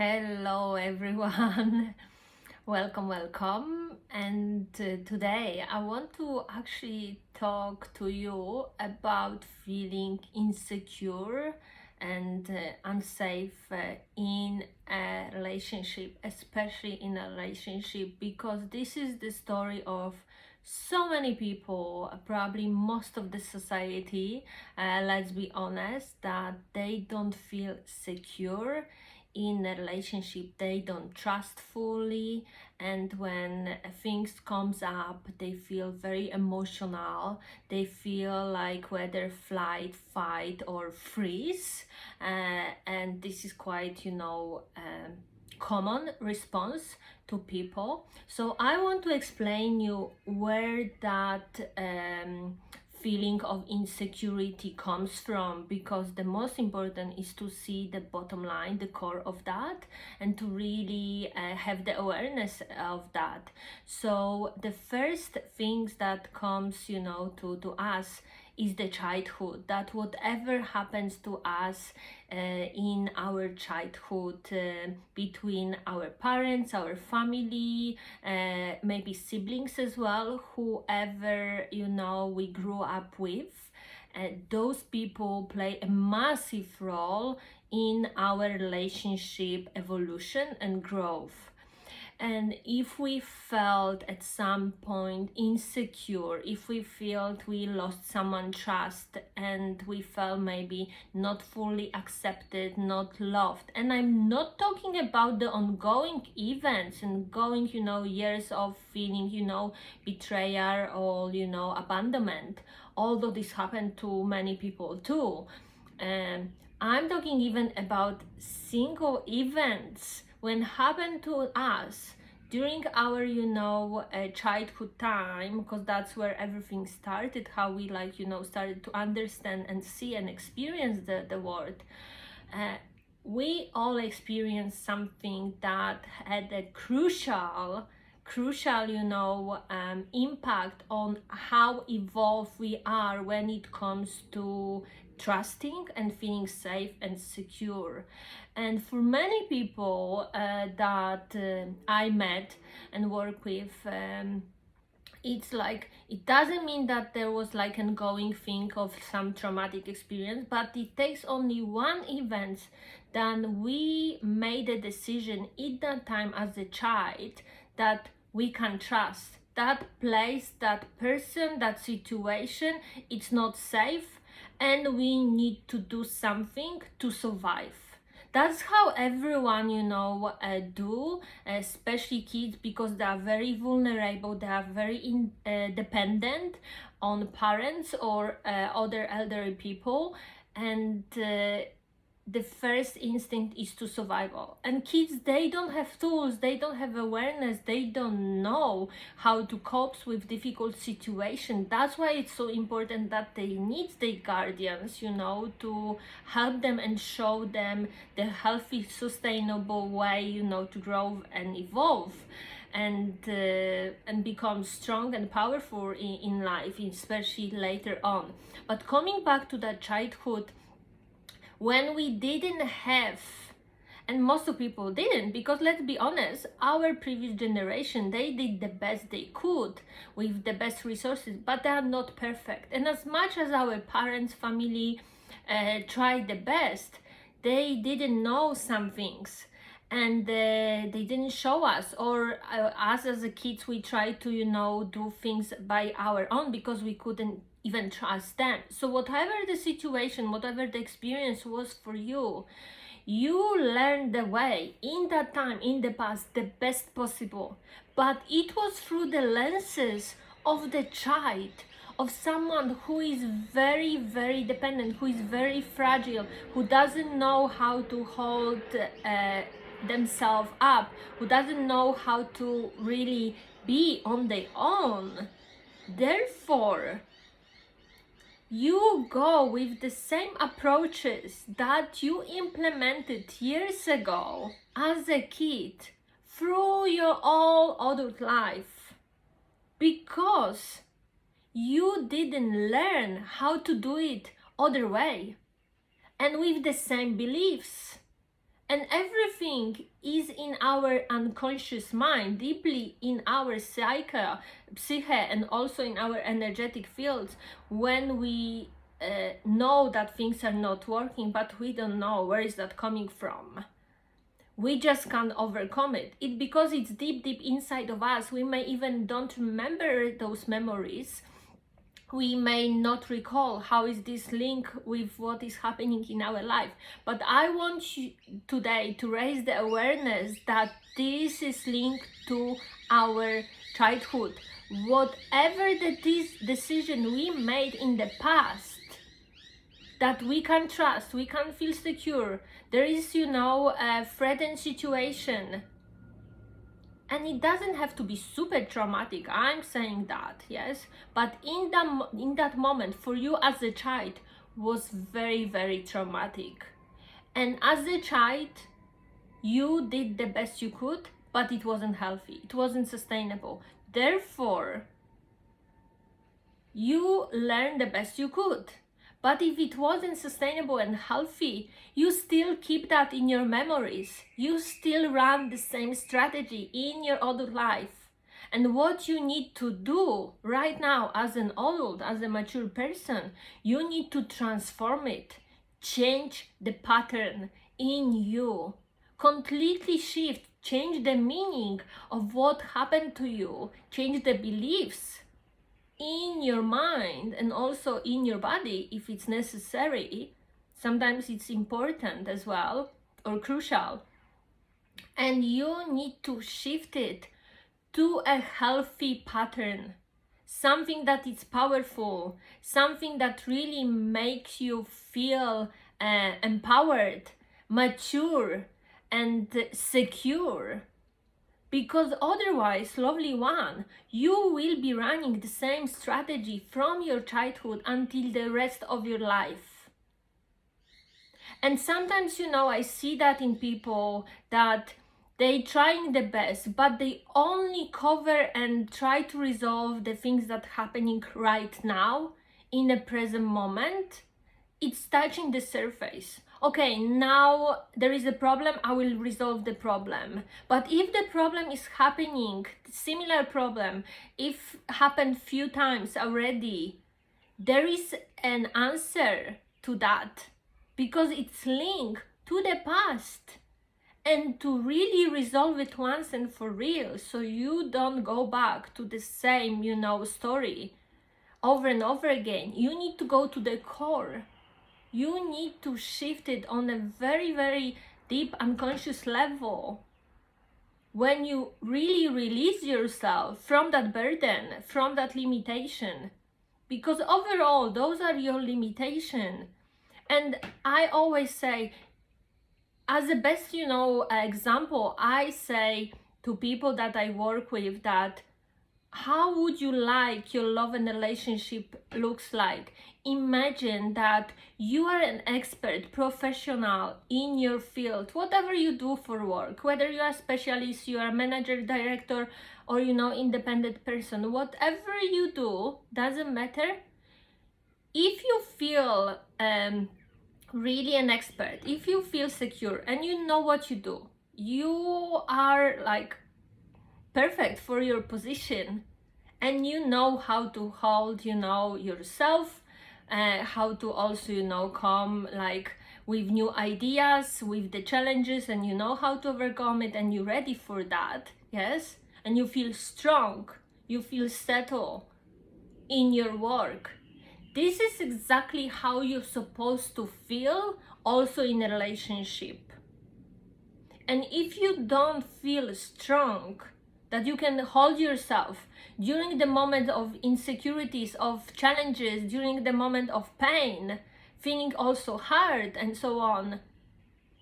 Hello everyone, welcome. And today I want to actually talk to you about feeling insecure and unsafe in a relationship, especially in a relationship, because this is the story of so many people, probably most of the society, let's be honest, that they don't feel secure in a relationship, they don't trust fully, and when things comes up they feel very emotional, they feel like whether flight, fight or freeze, and this is quite common response to people. So I want to explain you where that feeling of insecurity comes from, because the most important is to see the bottom line, the core of that, and to really have the awareness of that. So the first things that comes to us is the childhood, that whatever happens to us in our childhood, between our parents, our family, maybe siblings as well, whoever we grew up with, those people play a massive role in our relationship evolution and growth. And if we felt at some point insecure, if we felt we lost someone trust, and we felt maybe not fully accepted, not loved, and I'm not talking about the ongoing events and going years of feeling betrayal or abandonment, although this happened to many people too. I'm talking even about single events when happened to us during our childhood time, because that's where everything started, how we started to understand and see and experience the world. We all experienced something that had a crucial impact on how evolved we are when it comes to trusting and feeling safe and secure. And for many people that I met and work with, it's like, it doesn't mean that there was like an ongoing thing of some traumatic experience, but it takes only one event. Then we made a decision at that time as a child that we can trust that place, that person, that situation, it's not safe, and we need to do something to survive. That's how everyone do, especially kids, because they are very vulnerable, they are very dependent on parents or other elderly people, and the first instinct is to survival. And kids, they don't have tools, they don't have awareness, they don't know how to cope with difficult situations. That's why it's so important that they need their guardians to help them and show them the healthy, sustainable way to grow and evolve, and become strong and powerful in life, especially later on. But coming back to that childhood, when we didn't have, and most of people didn't, because let's be honest, our previous generation, they did the best they could with the best resources, but they are not perfect. And as much as our parents, family tried the best, they didn't know some things, and they didn't show us, or us as a kids, we tried to do things by our own because we couldn't even trust them. So whatever the situation, whatever the experience was for you, you learned the way in that time, in the past, the best possible. But it was through the lenses of the child, of someone who is very, very dependent, who is very fragile, who doesn't know how to hold themselves up, who doesn't know how to really be on their own. Therefore, you go with the same approaches that you implemented years ago as a kid through your all adult life, because you didn't learn how to do it other way, and with the same beliefs And everything is in our unconscious mind, deeply in our psyche, and also in our energetic fields. When we know that things are not working, but we don't know where is that coming from. We just can't overcome it. Because it's deep inside of us. We may even don't remember those memories. We may not recall how is this link with what is happening in our life. But I want you today to raise the awareness that this is linked to our childhood. Whatever this decision we made in the past, that we can trust, we can feel secure. There is, a threatened situation. And it doesn't have to be super traumatic, I'm saying that, yes? But in that moment, for you as a child, was very, very traumatic. And as a child, you did the best you could, but it wasn't healthy. It wasn't sustainable. Therefore, you learned the best you could. But if it wasn't sustainable and healthy, you still keep that in your memories. You still run the same strategy in your adult life. And what you need to do right now as an adult, as a mature person, you need to transform it. Change the pattern in you. Completely shift, change the meaning of what happened to you. Change the beliefs in your mind and also in your body if it's necessary. Sometimes it's important as well, or crucial. And you need to shift it to a healthy pattern, something that is powerful, something that really makes you feel empowered, mature, and secure. Because otherwise, lovely one, you will be running the same strategy from your childhood until the rest of your life. And sometimes, I see that in people that they trying the best, but they only cover and try to resolve the things that happening right now in the present moment. It's touching the surface. Okay, now there is a problem, I will resolve the problem. But if the problem is happening, similar problem, if happened few times already, there is an answer to that, because it's linked to the past. And to really resolve it once and for real, so you don't go back to the same, story over and over again, you need to go to the core. You need to shift it on a very, very deep unconscious level. When you really release yourself from that burden, from that limitation, because overall, those are your limitations. And I always say, as the best, example, I say to people that I work with that, how would you like your love and relationship looks like? Imagine that you are an expert, professional in your field, whatever you do for work, whether you are a specialist, you are a manager, director, or independent person, whatever you do, doesn't matter. If you feel really an expert, if you feel secure and you know what you do, you are like perfect for your position, and you know how to hold yourself, how to also come like with new ideas, with the challenges, and you know how to overcome it, and you're ready for that, yes, and you feel strong, you feel settled in your work. This is exactly how you're supposed to feel also in a relationship. And if you don't feel strong, that you can hold yourself during the moment of insecurities, of challenges, during the moment of pain, feeling also hard and so on,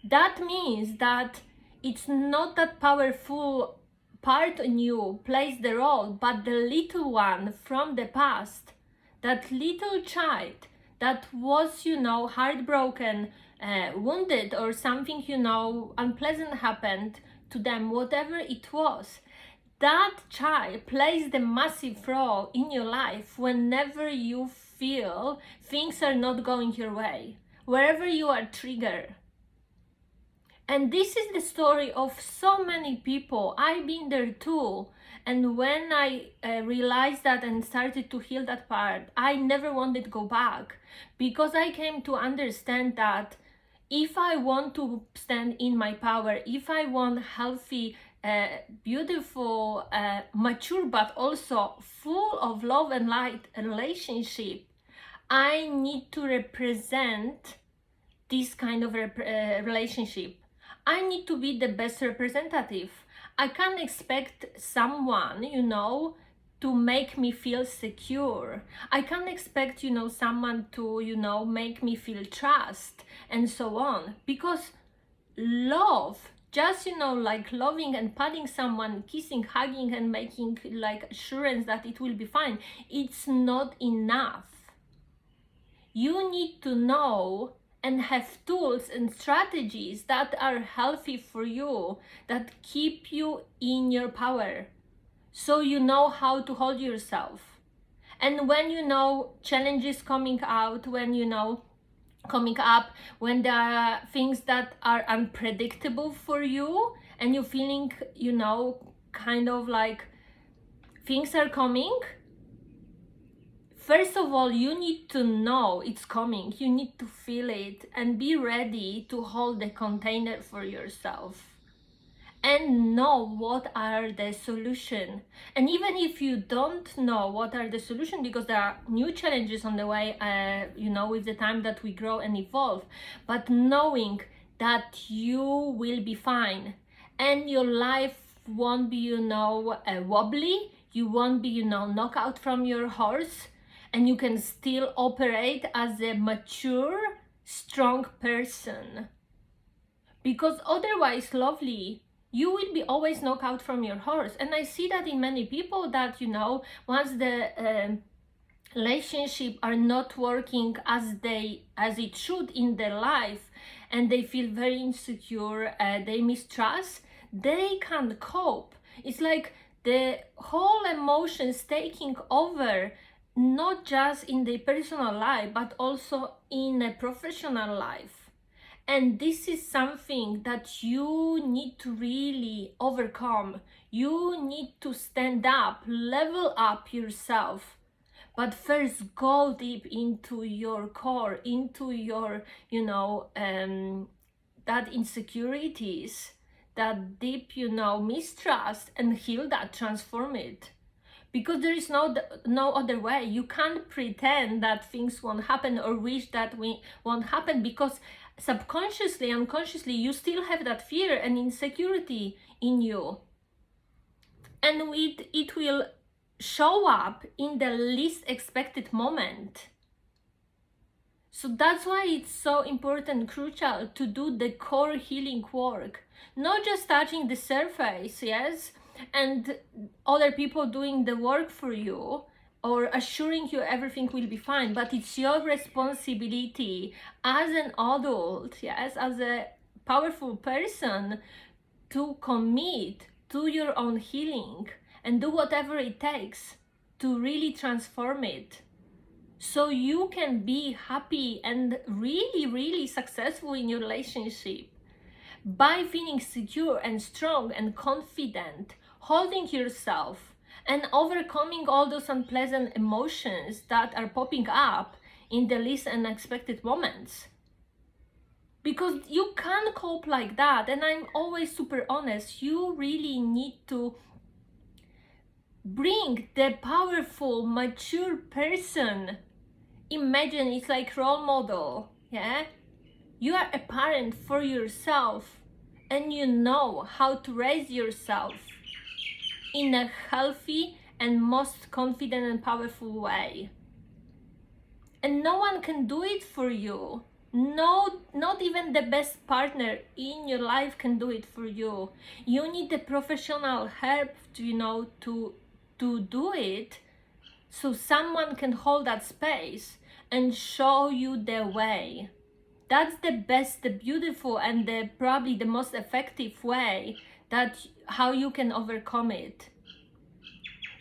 that means that it's not that powerful part in you plays the role, but the little one from the past, that little child that was, heartbroken, wounded, or something, unpleasant happened to them, whatever it was. That child plays the massive role in your life whenever you feel things are not going your way, wherever you are triggered. And this is the story of so many people. I've been there too. And when I realized that and started to heal that part, I never wanted to go back, because I came to understand that if I want to stand in my power, if I want healthy, beautiful, mature, but also full of love and light relationship, I need to represent this kind of relationship. I need to be the best representative. I can't expect someone, to make me feel secure. I can't expect, someone to, make me feel trust and so on. Because love, just, like loving and patting someone, kissing, hugging, and making like assurance that it will be fine, it's not enough. You need to know and have tools and strategies that are healthy for you, that keep you in your power, so you know how to hold yourself. And when challenges coming out, when coming up, when there are things that are unpredictable for you, and you're feeling, kind of like things are coming, first of all, you need to know it's coming. You need to feel it and be ready to hold the container for yourself and know what are the solution. And even if you don't know what are the solution, because there are new challenges on the way, with the time that we grow and evolve, but knowing that you will be fine and your life won't be, wobbly, you won't be, knocked out from your horse, and you can still operate as a mature, strong person. Because otherwise, lovely, you will be always knocked out from your horse. And I see that in many people that, once the relationship are not working as it should in their life, and they feel very insecure, they mistrust, they can't cope. It's like the whole emotions taking over, not just in the personal life, but also in a professional life. And this is something that you need to really overcome. You need to stand up, level up yourself. But first, go deep into your core, into your, that insecurities, that deep, mistrust, and heal that, transform it. Because there is no other way. You can't pretend that things won't happen or wish that won't happen, because subconsciously, unconsciously, you still have that fear and insecurity in you. And it will show up in the least expected moment. So that's why it's so important, crucial, to do the core healing work. Not just touching the surface, yes, and other people doing the work for you or assuring you everything will be fine, but it's your responsibility as an adult, yes, as a powerful person, to commit to your own healing and do whatever it takes to really transform it, so you can be happy and really, really successful in your relationship by feeling secure and strong and confident, holding yourself and overcoming all those unpleasant emotions that are popping up in the least unexpected moments. Because you can't cope like that, and I'm always super honest, you really need to bring the powerful, mature person. Imagine it's like role model, yeah? You are a parent for yourself, and you know how to raise yourself in a healthy and most confident and powerful way. And no one can do it for you. No, not even the best partner in your life can do it for you. You need the professional help to do it, so someone can hold that space and show you the way. That's the best, the beautiful, and probably the most effective way that how you can overcome it.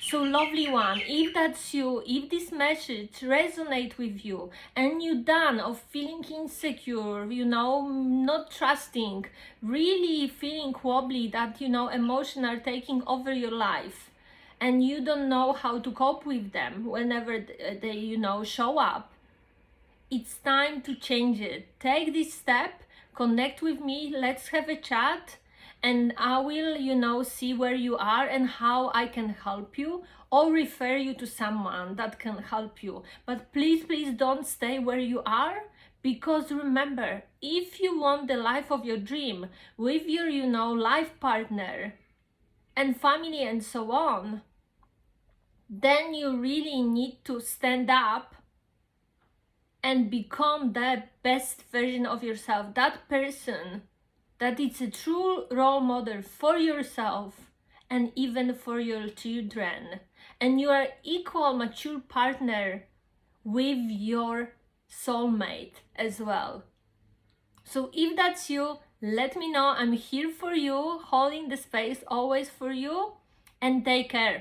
So lovely one, if that's you, if this message resonates with you and you're done of feeling insecure, not trusting, really feeling wobbly, that emotions are taking over your life and you don't know how to cope with them whenever they show up, it's time to change it. Take this step, connect with me, let's have a chat, and I will, see where you are and how I can help you or refer you to someone that can help you. But please, please don't stay where you are, because remember, if you want the life of your dream with your, life partner and family and so on, then you really need to stand up and become the best version of yourself, that person that is a true role model for yourself and even for your children. And you are equal mature partner with your soulmate as well. So if that's you, let me know. I'm here for you, holding the space always for you, and take care.